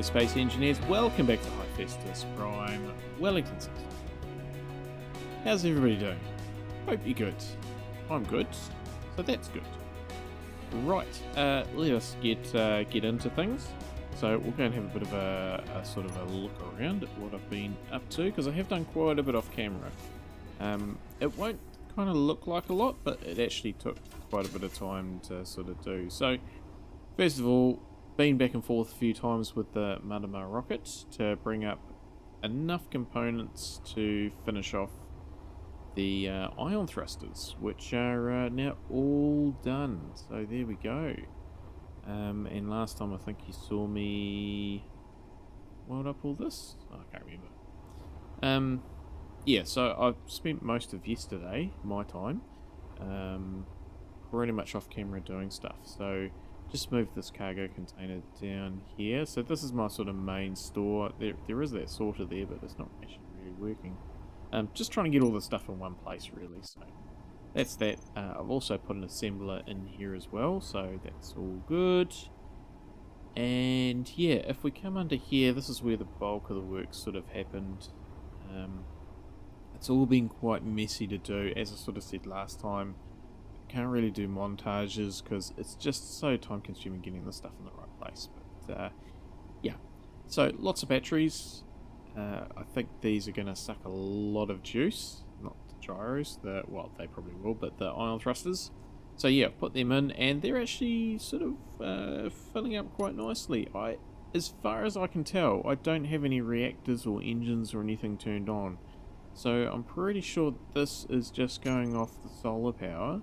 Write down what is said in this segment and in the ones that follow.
Space Engineers, welcome back to Hephaestus Prime, Wellington 6. How's everybody doing? Hope you're good. I'm good, so that's good. Right, let us get into things. So we'll go and have a bit of a sort of a look around at what I've been up to, because I have done quite a bit off camera. It won't kind of look like a lot, but it actually took quite a bit of time to sort of do. So, first of all, been back and forth a few times with the Mothership rocket to bring up enough components to finish off the ion thrusters, which are now all done. So there we go. And last time I think you saw me weld up all this. Oh, I can't remember. Yeah, so I've spent most of yesterday, my time, pretty much off camera doing stuff. So just moved this cargo container down here. So this is my sort of main store. There is that sorter there, but it's not actually really working. Just trying to get all the stuff in one place, really. So that's that. I've also put an assembler in here as well, so that's all good. And yeah, if we come under here, this is where the bulk of the work sort of happened. It's all been quite messy to do, as I sort of said last time. Can't really do montages because it's just so time consuming getting the stuff in the right place. But yeah, so lots of batteries. I think these are going to suck a lot of juice, not the gyros, well, they probably will, but the ion thrusters. So yeah, put them in, and they're actually sort of filling up quite nicely. As far as I can tell, I don't have any reactors or engines or anything turned on, so I'm pretty sure this is just going off the solar power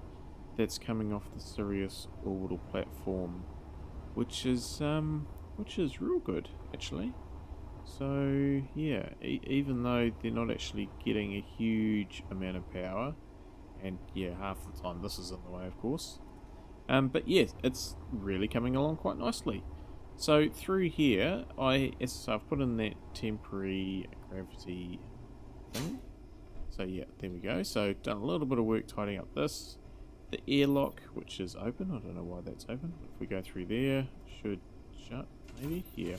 that's coming off the Sirius orbital platform, which is real good actually. So yeah, even though they're not actually getting a huge amount of power, and yeah, half the time this is in the way, of course. But yes, it's really coming along quite nicely. So through here, I've put in that temporary gravity thing. So yeah, there we go. So done a little bit of work tidying up this. The airlock, which is open. I don't know why that's open. If we go through there, should shut maybe. Yeah.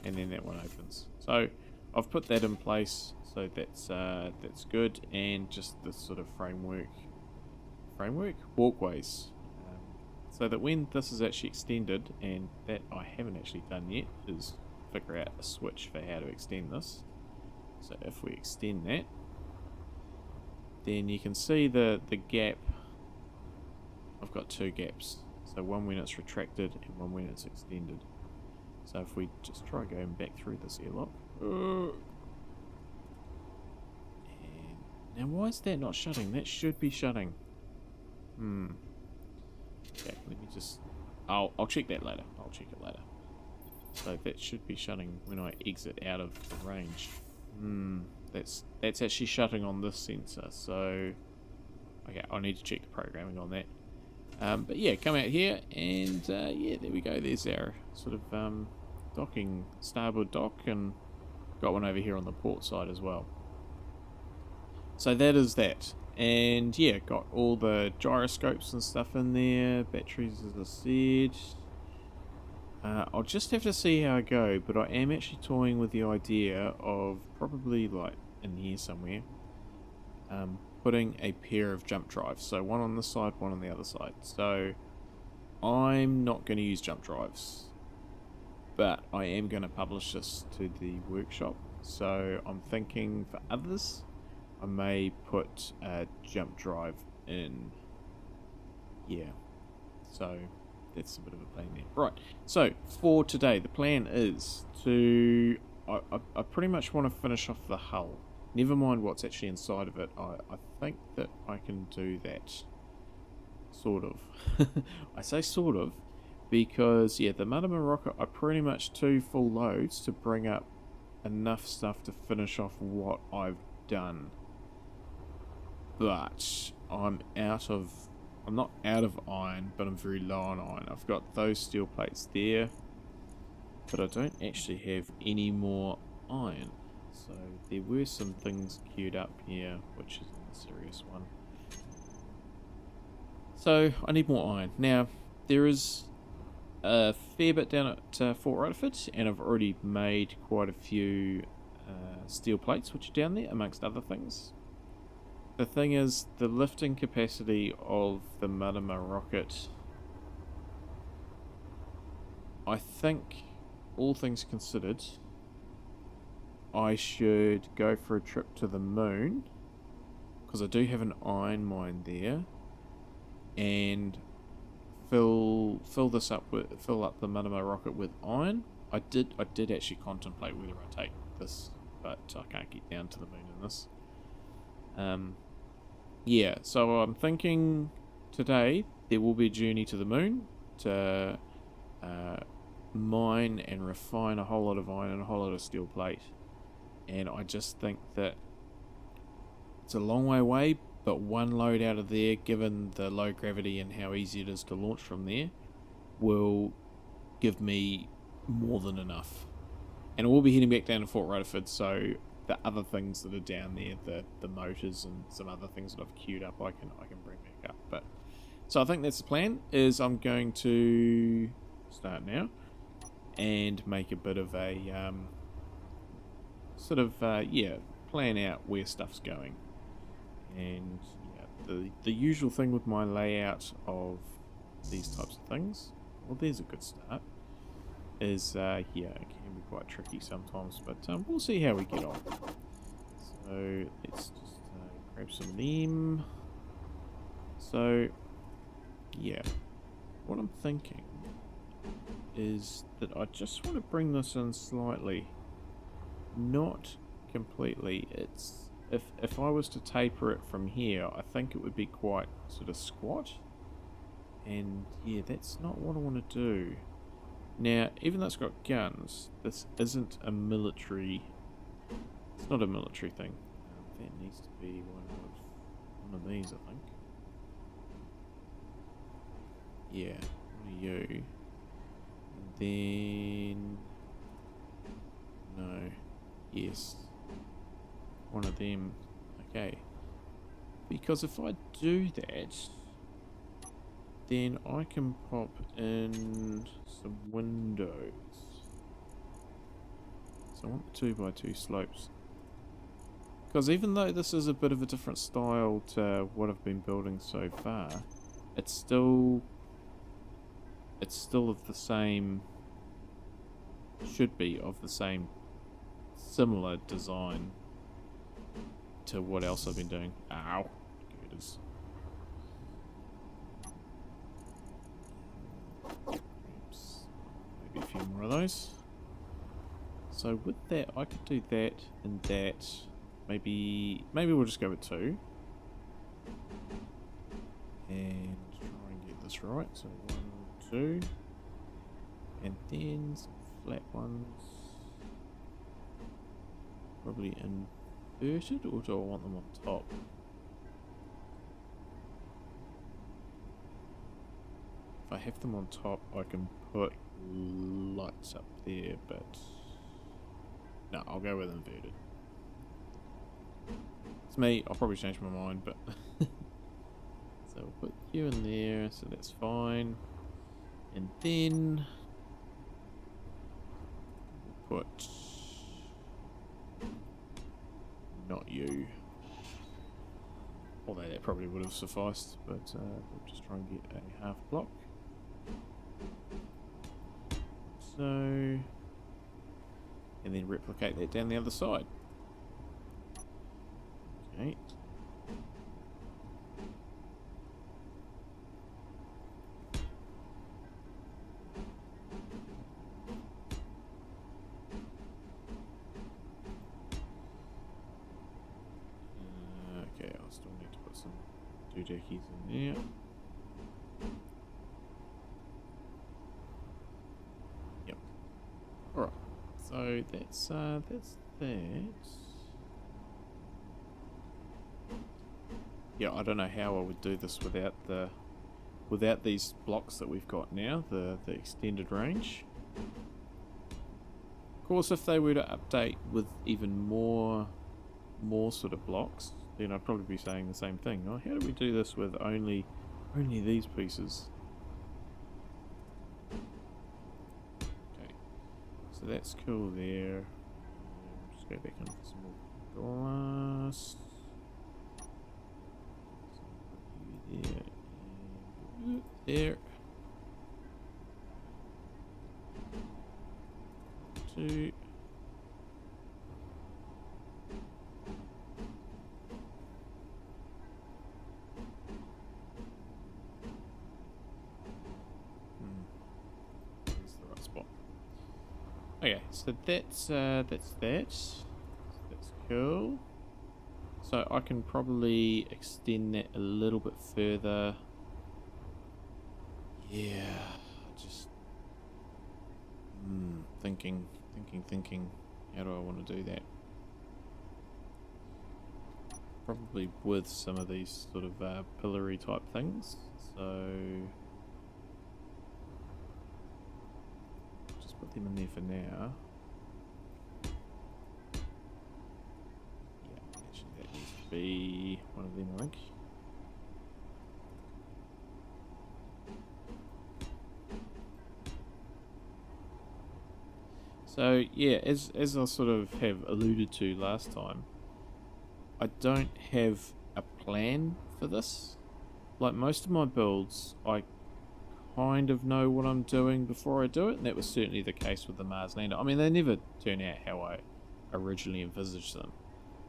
And then that one opens. So I've put that in place, so that's good. And just this sort of framework walkways, so that when this is actually extended, and that I haven't actually done yet, is figure out a switch for how to extend this. So if we extend that, then you can see the gap. I've got two gaps, so one when it's retracted and one when it's extended. So if we just try going back through this airlock. And now why is that not shutting? That should be shutting. Okay, let me just... I'll check that later. I'll check it later. So that should be shutting when I exit out of the range. That's actually shutting on this sensor. So, okay, I'll need to check the programming on that. But yeah, come out here, and yeah, there we go. There's our sort of docking, starboard dock, and got one over here on the port side as well. So that is that. And yeah, got all the gyroscopes and stuff in there, batteries as I said. I'll just have to see how I go, but I am actually toying with the idea of probably, like, in here somewhere, putting a pair of jump drives, so one on this side, one on the other side. So I'm not going to use jump drives, but I am going to publish this to the workshop. So I'm thinking for others, I may put a jump drive in. Yeah, so that's a bit of a plan there. Right, so for today, the plan is to... I pretty much want to finish off the hull. Never mind what's actually inside of it. I think that I can do that. Sort of. I say sort of because, yeah, the Mothership rocket, I pretty much 2 full loads to bring up enough stuff to finish off what I've done. But I'm not out of iron, but I'm very low on iron. I've got those steel plates there, but I don't actually have any more iron. So there were some things queued up here, which is a serious one. So I need more iron. Now, there is a fair bit down at Fort Rutherford, and I've already made quite a few steel plates which are down there, amongst other things. The thing is, the lifting capacity of the Marama rocket, I think, all things considered, I should go for a trip to the moon, because I do have an iron mine there, and fill up the Marama rocket with iron. I did actually contemplate whether I take this, but I can't get down to the moon in this. Yeah, so I'm thinking today there will be a journey to the moon to mine and refine a whole lot of iron and a whole lot of steel plate. And I just think that it's a long way away, but one load out of there, given the low gravity and how easy it is to launch from there, will give me more than enough. And we'll be heading back down to Fort Rutherford, so the other things that are down there, the motors and some other things that I've queued up, I can bring back up. But so I think that's the plan. Is I'm going to start now and make a bit of a plan out where stuff's going. And yeah, the usual thing with my layout of these types of things, well, there's a good start, is it can be quite tricky sometimes, but we'll see how we get on. So let's just grab some of them. So yeah, what I'm thinking is that I just want to bring this in slightly, not completely. It's if I was to taper it from here, I think it would be quite sort of squat, and yeah, that's not what I want to do. Now, even though it's got guns, this isn't a military. It's not a military thing. That needs to be one of these, I think. Yeah, one of you. And then no, yes, one of them. Okay, because if I do that, then I can pop in some windows. So I want the 2x2 slopes. Because even though this is a bit of a different style to what I've been building so far, it's still of the same, should be of the same similar design to what else I've been doing. Ow. Gooders. Maybe a few more of those. So with that, I could do that and that. Maybe we'll just go with 2. And try and get this right. So 1, 2. And then some flat ones. Probably inverted, or do I want them on top? If I have them on top, I can put lights up there, but no, I'll go with inverted. It's me, I'll probably change my mind, but so we'll put you in there, so that's fine. And then we'll put not you. Although that probably would have sufficed, but we'll just try and get a half block. So, and then replicate that down the other side. Okay. Okay, I'll still need to put some doohickeys in there. Yep. Alright. So that's that. Yeah, I don't know how I would do this without these blocks that we've got now, the extended range. Of course, if they were to update with even more sort of blocks, then I'd probably be saying the same thing. Oh, how do we do this with only these pieces? so that's cool there. Just go back in for some more glass. There and there. 2. That's the right spot. Okay, so that's that. That's cool. So I can probably extend that a little bit further. Yeah, just thinking. How do I want to do that? Probably with some of these sort of pillory type things. So just put them in there for now. Yeah, actually that needs to be one of them, I think. So yeah, as I sort of have alluded to last time, I don't have a plan for this. Like most of my builds, I kind of know what I'm doing before I do it, and that was certainly the case with the Mars lander. I mean, they never turn out how I originally envisaged them,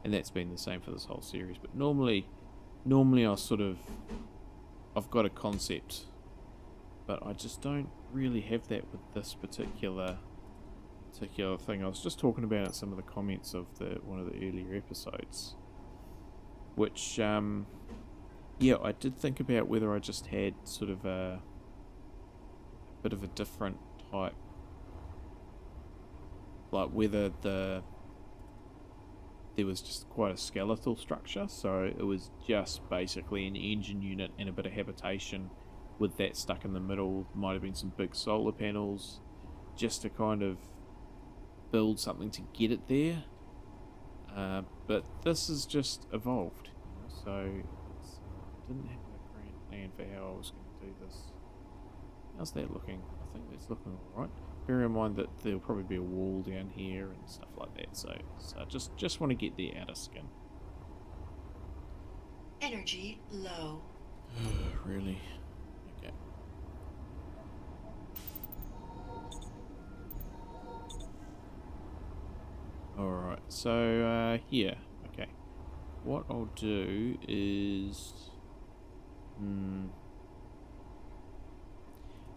and that's been the same for this whole series. But normally I'll sort of, I've got a concept, but I just don't really have that with this particular thing. I was just talking about some of the comments of one of the earlier episodes, which yeah, I did think about whether I just had sort of a bit of a different type, like whether there was just quite a skeletal structure, so it was just basically an engine unit and a bit of habitation with that stuck in the middle. Might have been some big solar panels just to kind of build something to get it there, but this has just evolved, so it's, didn't have a grand plan for how I was going to do this. How's that looking? I think that's looking alright. Bear in mind that there'll probably be a wall down here and stuff like that, so just want to get the outer skin. Energy low. Really? Okay. Alright, so here, okay. What I'll do is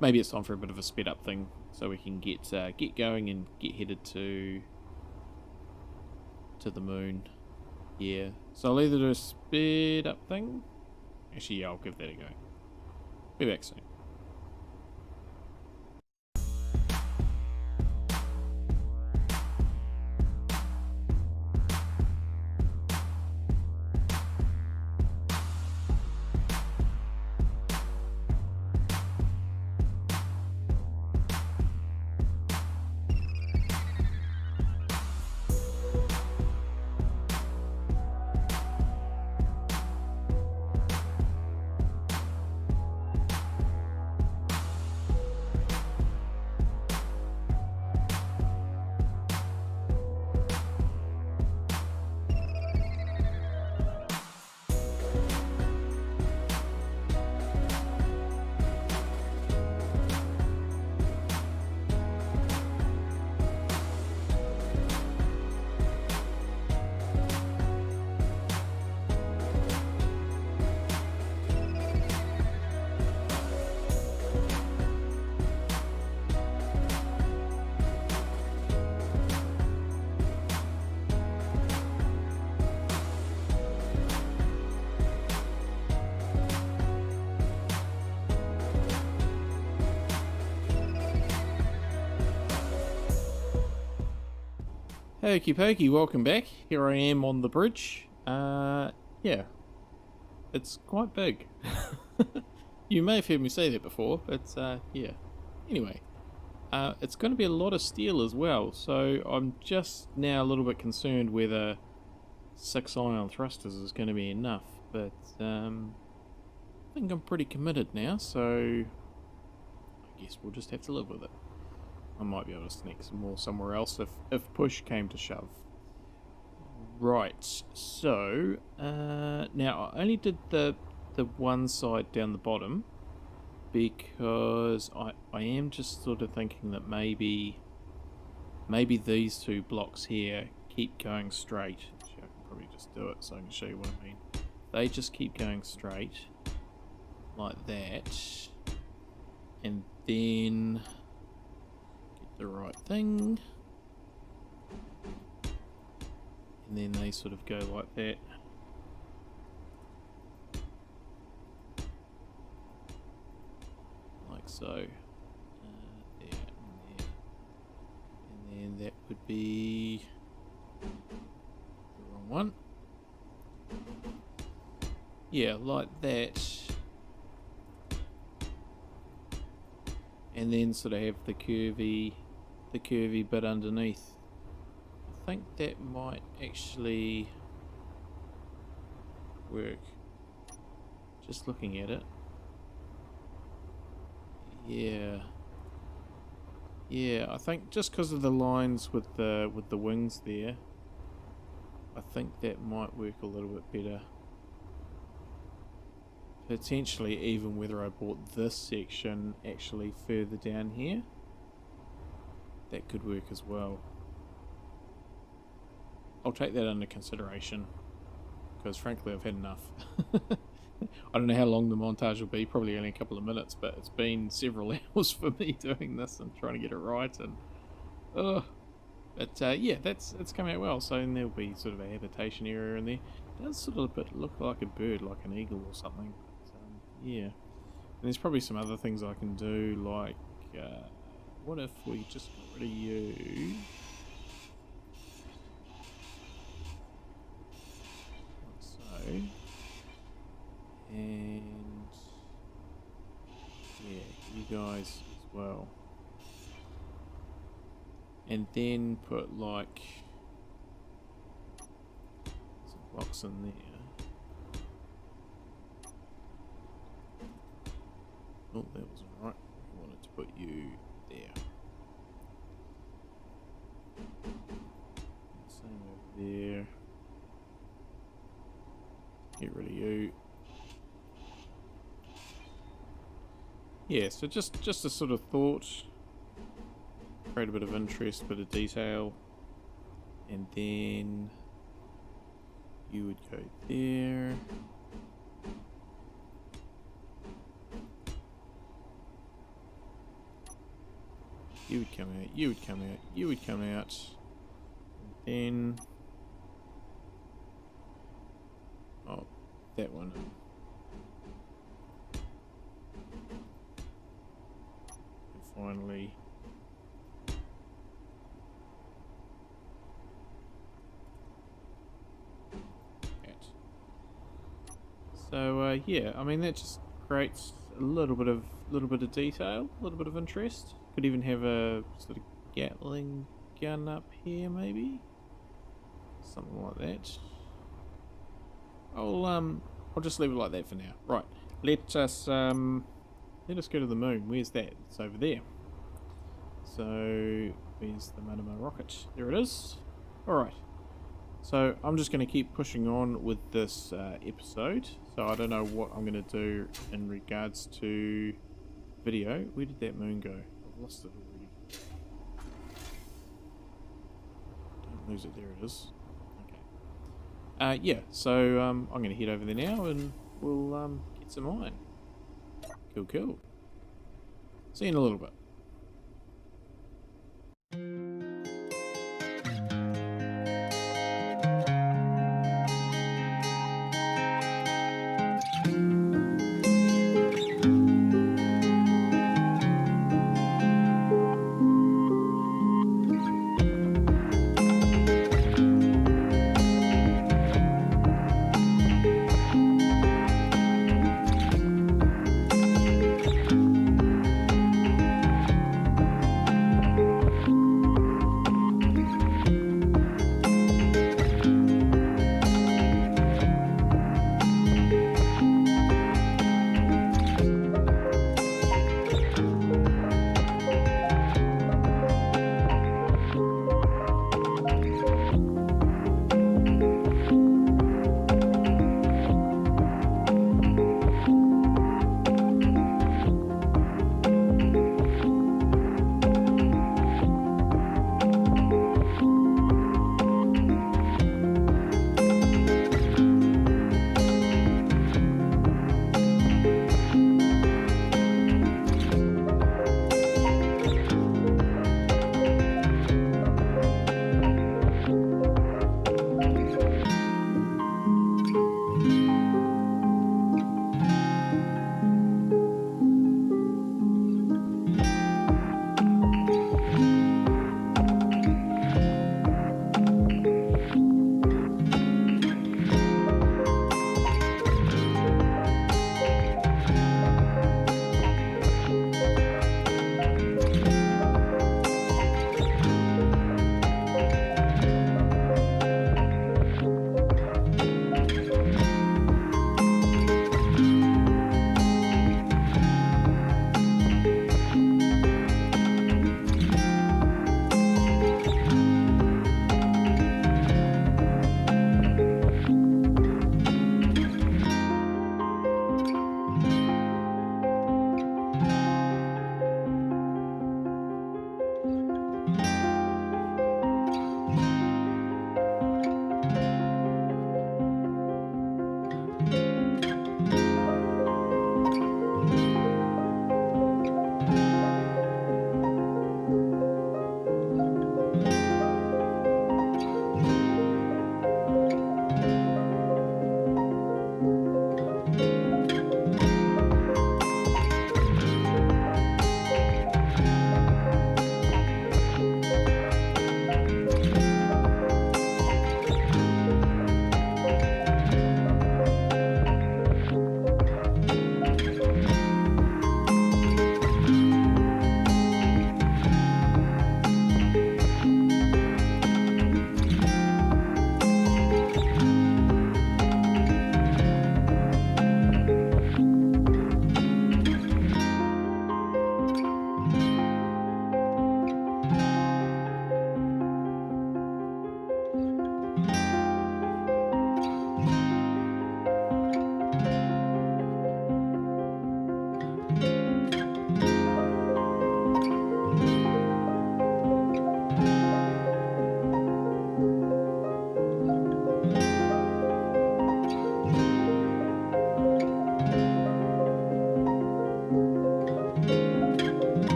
maybe it's time for a bit of a sped up thing so we can get going and get headed to the moon. Yeah. So I'll either do a sped up thing. Actually, yeah, I'll give that a go. Be back soon. Okie pokey, welcome back. Here I am on the bridge. Yeah. It's quite big. You may have heard me say that before, but yeah. Anyway, it's going to be a lot of steel as well, so I'm just now a little bit concerned whether 6 ion thrusters is going to be enough, but I think I'm pretty committed now, so I guess we'll just have to live with it. I might be able to sneak some more somewhere else if push came to shove. Right, so now I only did the one side down the bottom because I am just sort of thinking that maybe these two blocks here keep going straight. Actually, I can probably just do it so I can show you what I mean. They just keep going straight like that, and then get the right thing, and then they sort of go like that. Like so. There and there. And then that would be the wrong one. Yeah, like that. And then sort of have the curvy bit underneath. I think that might actually work. Just looking at it. Yeah, I think just because of the lines with the wings there, I think that might work a little bit better. Potentially even whether I brought this section actually further down here, that could work as well. I'll take that under consideration, because frankly I've had enough. I don't know how long the montage will be, probably only a couple of minutes, but it's been several hours for me doing this and trying to get it right, and but yeah, it's come out well. So then there'll be sort of a habitation area in there. It does sort of look like a bird, like an eagle or something. Yeah, and there's probably some other things I can do, like what if we just got rid of you, like so, and yeah, you guys as well, and then put like some blocks in there. Oh, that wasn't right. I wanted to put you there. Same over there. Get rid of you. Yeah, so just a sort of thought. Create a bit of interest, bit of detail. And then you would go there. You would come out, you would come out, you would come out, and then, oh, that one. And finally, that. So yeah, I mean that just creates a little bit of detail, a little bit of interest. Could even have a sort of Gatling gun up here, maybe something like that. I'll just leave it like that for now. Right, let us go to the moon. Where's that? It's over there. So where's the Manama rocket? There it is. All right. So I'm just going to keep pushing on with this episode. So I don't know what I'm going to do in regards to video. Where did that moon go? Lost it already. Don't lose it. There it is. Okay. Yeah. So I'm going to head over there now, and we'll get some iron. Cool. See you in a little bit.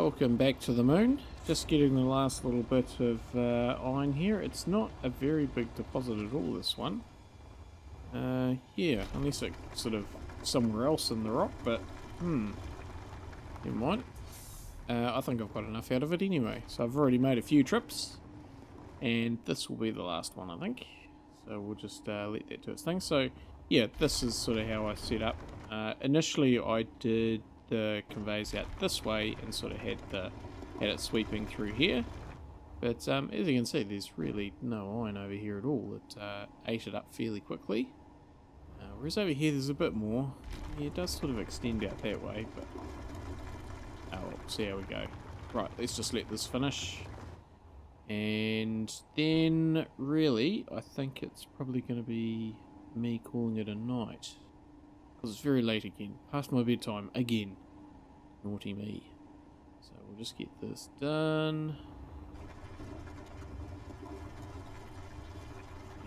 Welcome back to the moon. Just getting the last little bit of iron here. It's not a very big deposit at all, this one. Yeah, unless it's sort of somewhere else in the rock, but never mind. I think I've got enough out of it anyway. So I've already made a few trips, and this will be the last one, I think. So we'll just let that do its thing. So yeah, this is sort of how I set up. Initially I did the conveyors out this way and sort of had it sweeping through here, but as you can see, there's really no iron over here at all. It ate it up fairly quickly, whereas over here there's a bit more. Yeah, it does sort of extend out that way, but we'll see how we go. Right, let's just let this finish, and then really I think it's probably going to be me calling it a night, because it's very late again, past my bedtime again. Naughty me. So we'll just get this done.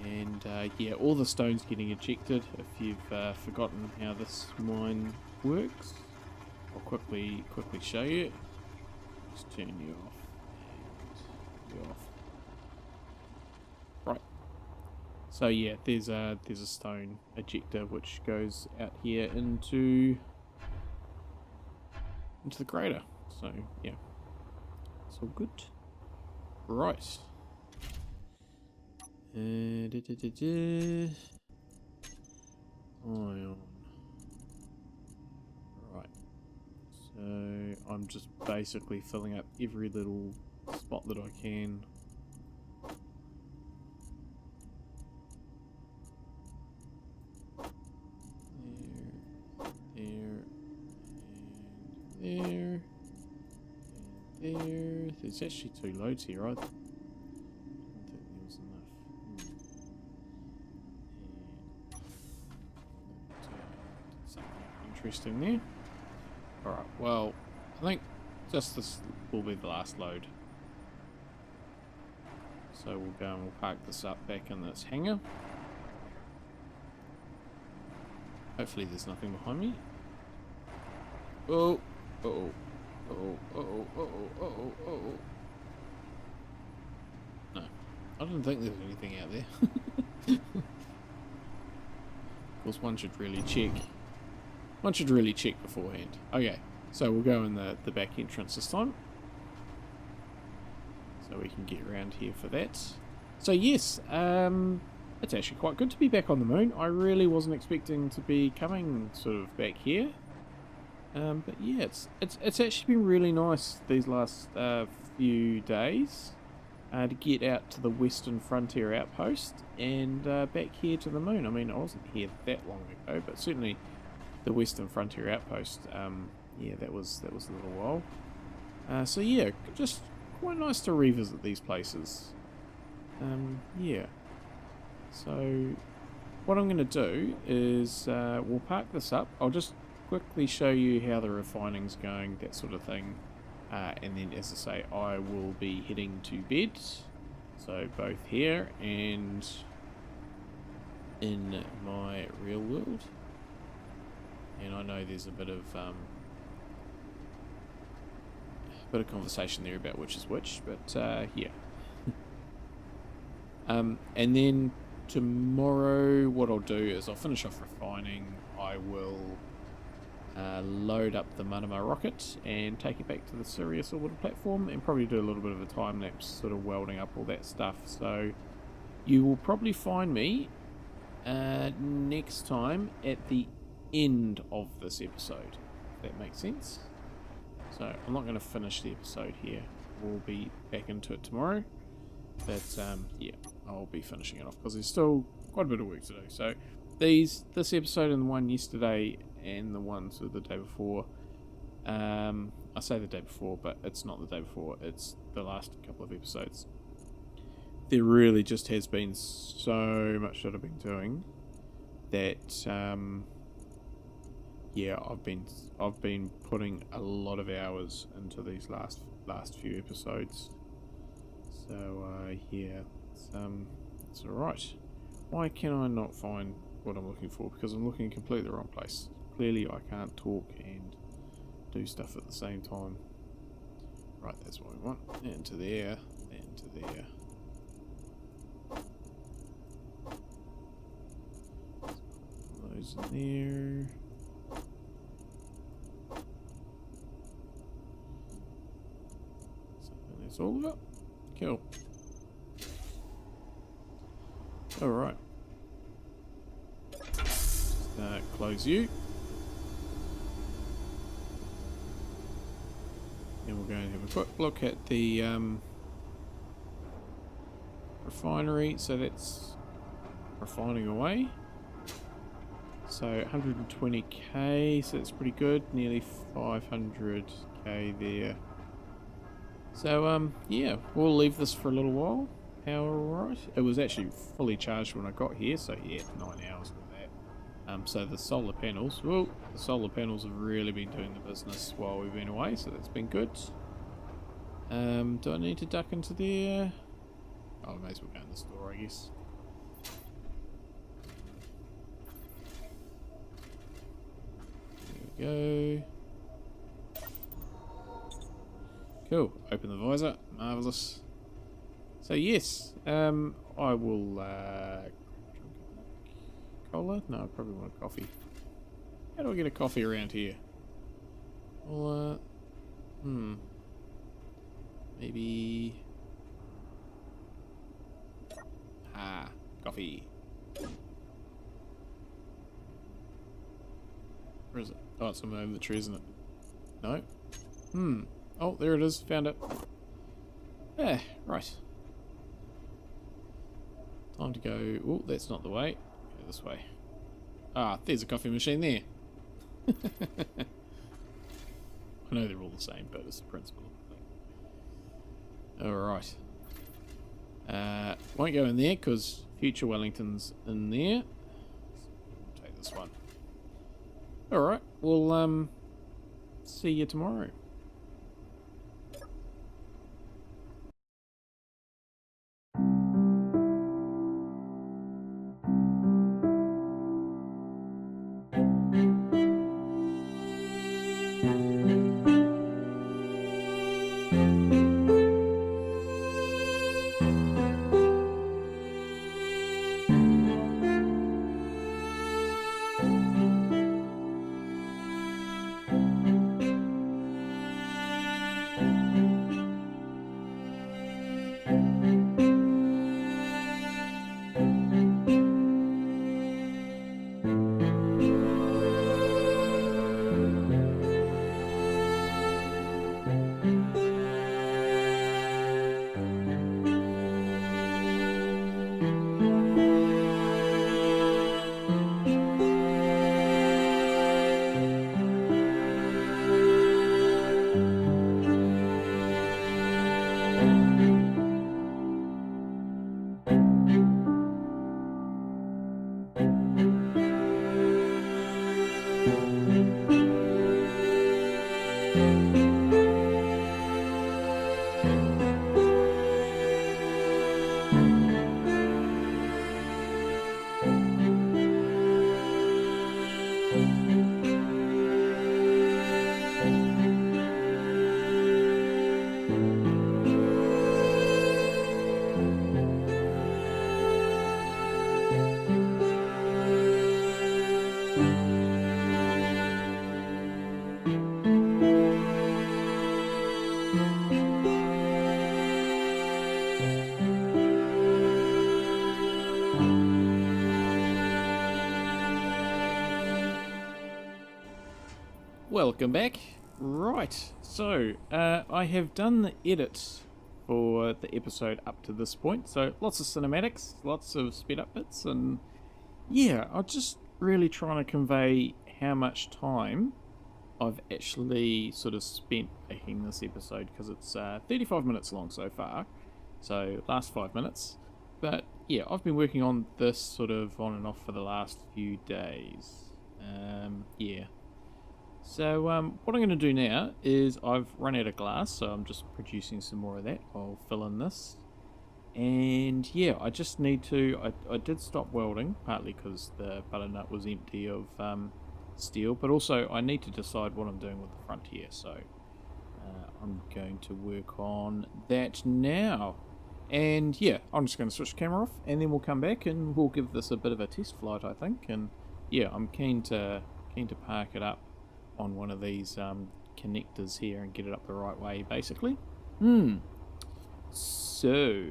And yeah, all the stone's getting ejected. If you've forgotten how this mine works, I'll quickly show you. Just turn you off and you off. Right. So yeah, there's a stone ejector which goes out here into the crater. So yeah, it's all good. Right. Ion. Right. So I'm just basically filling up every little spot that I can. There, and there. There's actually 2 loads here. I didn't think there was enough. And something interesting there. Alright, well, I think just this will be the last load. So we'll go and we'll park this up back in this hangar. Hopefully there's nothing behind me. Oh. Uh-oh. Uh-oh. Uh-oh. Uh-oh. Uh-oh. Uh-oh. No. I didn't think there was anything out there. Of course, one should really check. One should really check beforehand. Okay. So we'll go in the back entrance this time. So we can get around here for that. So yes, it's actually quite good to be back on the moon. I really wasn't expecting to be coming sort of back here. But yeah, it's actually been really nice these last few days to get out to the Western Frontier Outpost and back here to the moon. I mean, I wasn't here that long ago, but certainly the Western Frontier Outpost, yeah, that was a little while. So yeah, just quite nice to revisit these places. Yeah. So what I'm going to do is we'll park this up. I'll just quickly show you how the refining's going, that sort of thing, and then, as I say, I will be heading to bed, so both here and in my real world. And I know there's a bit of conversation there about which is which, but yeah. And then tomorrow what I'll do is I'll finish off refining. I will load up the Manama rocket and take it back to the Sirius orbital platform, and probably do a little bit of a time lapse sort of welding up all that stuff. So you will probably find me next time at the end of this episode, if that makes sense. So I'm not going to finish the episode here. We'll be back into it tomorrow, but yeah, I'll be finishing it off because there's still quite a bit of work to do. So this episode and the one yesterday and the ones of the day before, I say the day before, but it's not the day before, it's the last couple of episodes. There really just has been so much that I've been doing that yeah, I've been putting a lot of hours into these last few episodes. So yeah, it's alright. Why can I not find what I'm looking for? Because I'm looking in completely the wrong place. Clearly I can't talk and do stuff at the same time. Right, that's what we want. Into there, into there. Those in there. Something that's all of it. Cool. Alright. Close you. And we'll go and have a quick look at the refinery. So that's refining away. So 120k, so that's pretty good. Nearly 500k there. So yeah, we'll leave this for a little while. Power alright. It was actually fully charged when I got here, so yeah, 9 hours with that. So the solar panels, well, the solar panels have really been doing the business while we've been away, so that's been good. Do I need to duck into there? Oh, I may as well go in the store, I guess. There we go. Cool. Open the visor. Marvellous. So yes, I will cola? No, I probably want a coffee. How do I get a coffee around here? Well, maybe... Ah, coffee. Where is it? Oh, it's on the inventory, isn't it? No? Oh, there it is. Found it. Yeah, right. Time to go... Oh, that's not the way. Go this way. Ah, there's a coffee machine there. I know they're all the same, but it's the principle. Alright. Won't go in there because Future Wellington's in there. So take this one. Alright, we'll see you tomorrow. Welcome back. Right, so I have done the edit for the episode up to this point. So lots of cinematics, lots of sped up bits, and yeah, I'm just really trying to convey how much time I've actually sort of spent making this episode, because it's 35 minutes long so far, so last 5 minutes. But yeah, I've been working on this sort of on and off for the last few days. Yeah. So what I'm going to do now is I've run out of glass, so I'm just producing some more of that. I'll fill in this. And yeah, I just need to... I did stop welding, partly because the butternut was empty of steel, but also I need to decide what I'm doing with the front here. So I'm going to work on that now. And yeah, I'm just going to switch the camera off, and then we'll come back and we'll give this a bit of a test flight, I think. And yeah, I'm keen to park it up on one of these connectors here and get it up the right way, basically. So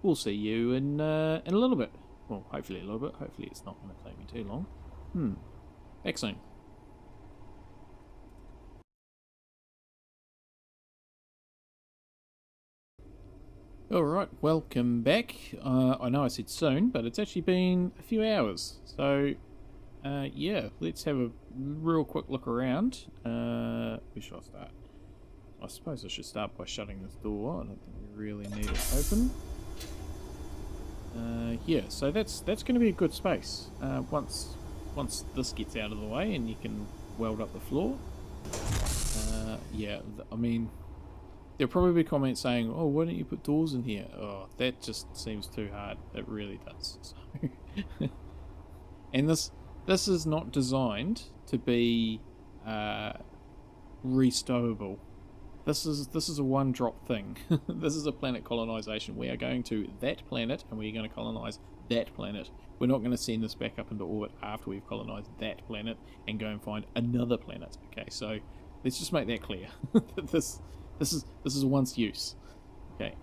we'll see you in a little bit. Well, hopefully a little bit. Hopefully it's not going to take me too long. Back soon. Alright, welcome back. I know I said soon, but it's actually been a few hours. So, yeah, let's have a real quick look around. Where should I start? I suppose I should start by shutting this door. I don't think we really need it open. Yeah, so that's going to be a good space. Once this gets out of the way and you can weld up the floor. Yeah, I mean, there'll probably be comments saying, "Oh, why don't you put doors in here?" Oh, that just seems too hard. It really does. So and this is not designed to be restowable. This is a one-drop thing. This is a planet colonization. We are going to that planet and we're going to colonize that planet. We're not going to send this back up into orbit after we've colonized that planet and go and find another planet. Okay, so let's just make that clear. This is once use. Okay.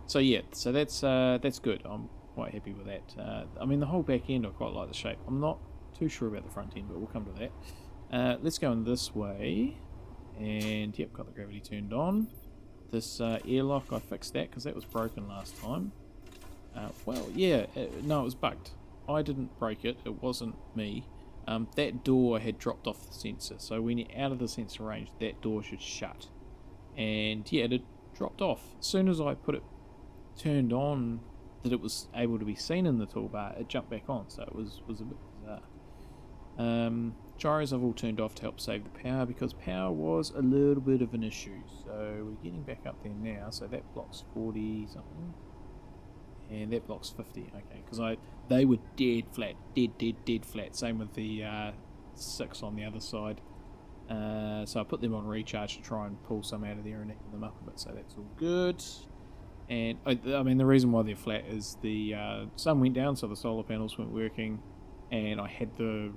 So yeah. So that's good. I'm quite happy with that. I mean, the whole back end I quite like the shape. I'm not too sure about the front end, but we'll come to that. Let's go in this way. And yep, got the gravity turned on. This airlock, I fixed that because that was broken last time. Well, yeah, no, it was bugged. I didn't break it. It wasn't me. That door had dropped off the sensor, so when you're out of the sensor range, that door should shut. And yeah, it had dropped off. As soon as I put it turned on, that it was able to be seen in the toolbar, it jumped back on. So it was a bit bizarre. Gyros I've all turned off to help save the power because power was a little bit of an issue. So we're getting back up there now. So that blocks 40 something. And that blocks 50. Okay, because they were dead flat. Dead flat. Same with the 6 on the other side. So I put them on recharge to try and pull some out of there and eat them up a bit. So that's all good. And I mean, the reason why they're flat is the sun went down, so the solar panels weren't working. And I had the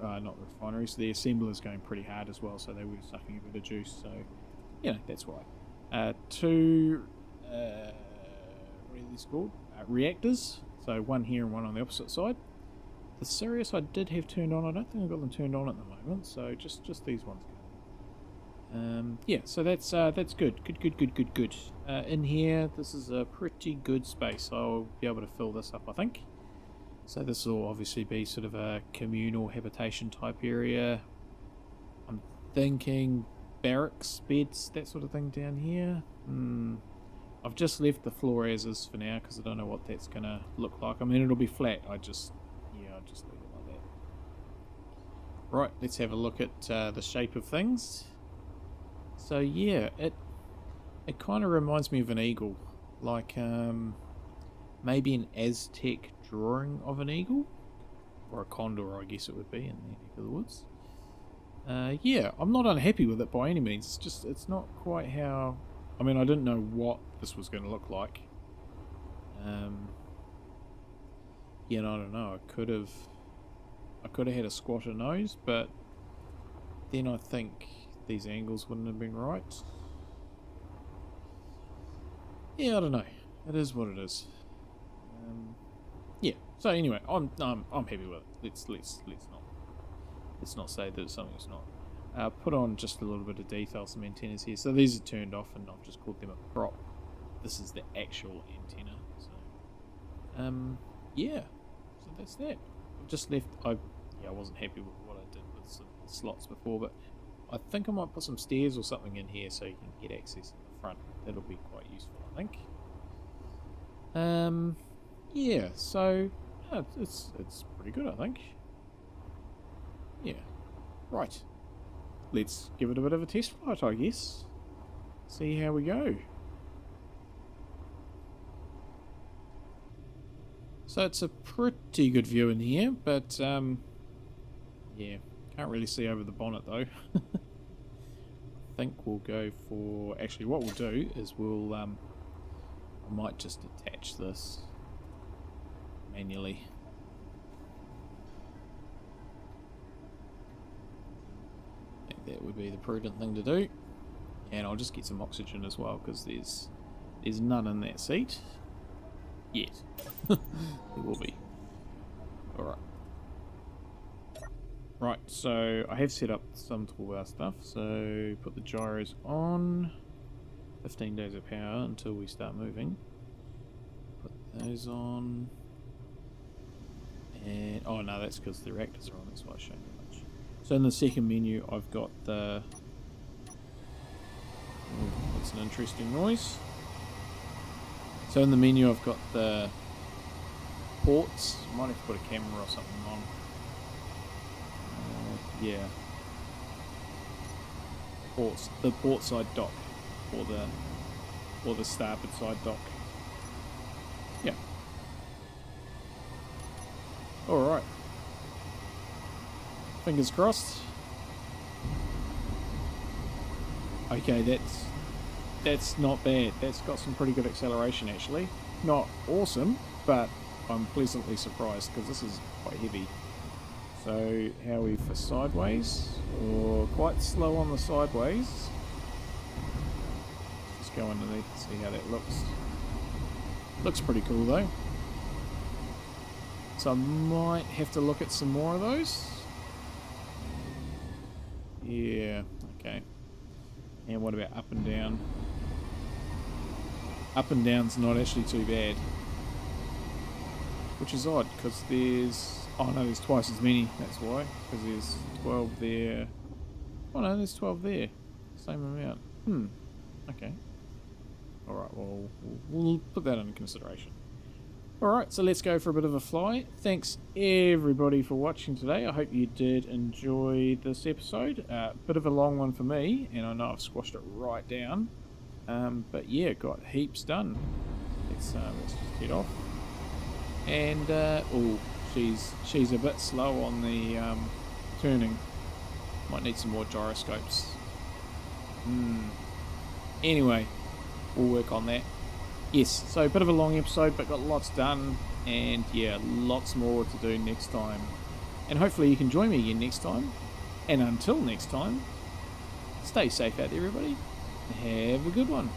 not refineries, the assemblers going pretty hard as well, so they were sucking a bit of juice. So, you know, that's why. Two, what are these called? Reactors. So one here and one on the opposite side. The Sirius I did have turned on. I don't think I've got them turned on at the moment. So just these ones going. Yeah. So that's good. Good. In here, this is a pretty good space. I'll be able to fill this up, I think. So this will obviously be sort of a communal habitation type area. I'm thinking barracks, beds, that sort of thing down here. I've just left the floor as is for now because I don't know what that's going to look like. I mean, it'll be flat. I'll just leave it like that. Right, let's have a look at the shape of things. So yeah, it kind of reminds me of an eagle. Like maybe an Aztec drawing of an eagle, or a condor, I guess it would be in the neck of the woods. Yeah, I'm not unhappy with it by any means. It's not quite how. I mean, I didn't know what this was going to look like. Yeah, I don't know. I could have had a squatter nose, but then I think these angles wouldn't have been right. Yeah, I don't know. It is what it is. Yeah. So anyway, I'm happy with it. Let's not say that it's something it's not. Put on just a little bit of detail, some antennas here. So these are turned off, and I've just called them a prop. This is the actual antenna. So, yeah. So that's that. I've just left. I wasn't happy with what I did with some slots before, but I think I might put some stairs or something in here so you can get access in the front. That'll be quite useful, I think. Yeah, so it's pretty good, I think. Yeah, right. Let's give it a bit of a test flight, I guess. See how we go. So it's a pretty good view in here, but yeah, can't really see over the bonnet though. I think we'll go for... Actually, what we'll do is we'll... I might just attach this manually. I think that would be the prudent thing to do. And I'll just get some oxygen as well, because there's none in that seat. Yet. There will be. Alright. Right, so I have set up some toolbar stuff. So put the gyros on. 15 days of power until we start moving. Put those on. And oh no, that's because the reactors are on, that's why I showed you much. So in the second menu I've got the... That's an interesting noise. So in the menu I've got the ports. Might have to put a camera or something on. Yeah. Ports. The port side dock. Or the starboard side dock. Yeah. Alright. Fingers crossed. Okay, that's not bad. That's got some pretty good acceleration actually. Not awesome, but I'm pleasantly surprised because this is quite heavy. So how are we for sideways? Or quite slow on the sideways. Just go underneath and see how that looks. Looks pretty cool though. So I might have to look at some more of those. Yeah, okay. And what about up and down? Up and down's not actually too bad. Which is odd, because there's... Oh no, there's twice as many, that's why. Because there's 12 there. Oh no, there's 12 there. Same amount. Okay. Alright, well, we'll put that under consideration. Alright, so let's go for a bit of a fly. Thanks everybody for watching today. I hope you did enjoy this episode. Bit of a long one for me, and I know I've squashed it right down. But yeah, got heaps done. Let's just head off. And, oh, she's a bit slow on the turning. Might need some more gyroscopes. Anyway, we'll work on that. Yes, so a bit of a long episode, but got lots done, and yeah, lots more to do next time. And hopefully you can join me again next time. And until next time, stay safe out there, everybody. Have a good one.